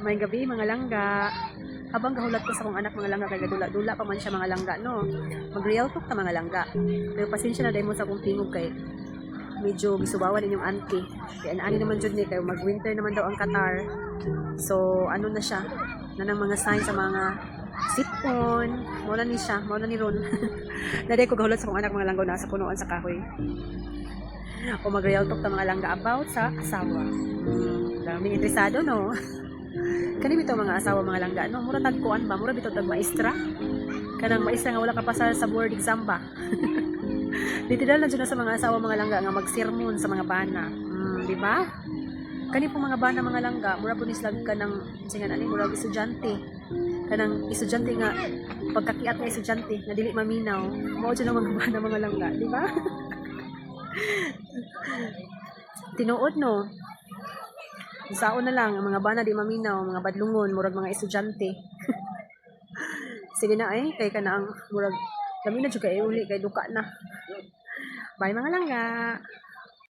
May gabi mga langga. Habang gahulat ko sa akong anak mga langga kay gadula-dula pa man siya mga langga no. Mag-real talk ta mga langga. Pero pasensya na dahil mo sa akong tingog kay medyo gisubawan din yung auntie. Kaya ani naman jud ni kay mag-winter naman daw ang Qatar. So ano na siya? Nanang mga sign sa mga sipon. Mao na ni siya, mao na ni Ron. Naday ko gahulat sa akong anak mga langga na sa punuan sa kahoy. O mag-real talk ta mga langga about sa asawa. Daming interesado no. Kani bitaw mga asawa mga langga no, mura tagkuan ba, mura bitaw tag maestra. Kanang maestra nga wala ka pasar sa board exam ba. Literal na dyan na sa mga asawa mga langga nga magsermon sa mga bana. Di ba? Kani po mga bana mga langga, mura po nislag ka ng singan ani mura estudyante. Kanang estudyante nga pagkakiat nga estudyante nga dili maminaw. Mao dyan ang mga bana mga langga, di ba? Tinuod no. Saon na lang ang mga bana di maminaw, mga badlungon, murag mga estudyante. Sige na kay kana ang murag lami na jud kay uli kay duka na. Bye mga langga.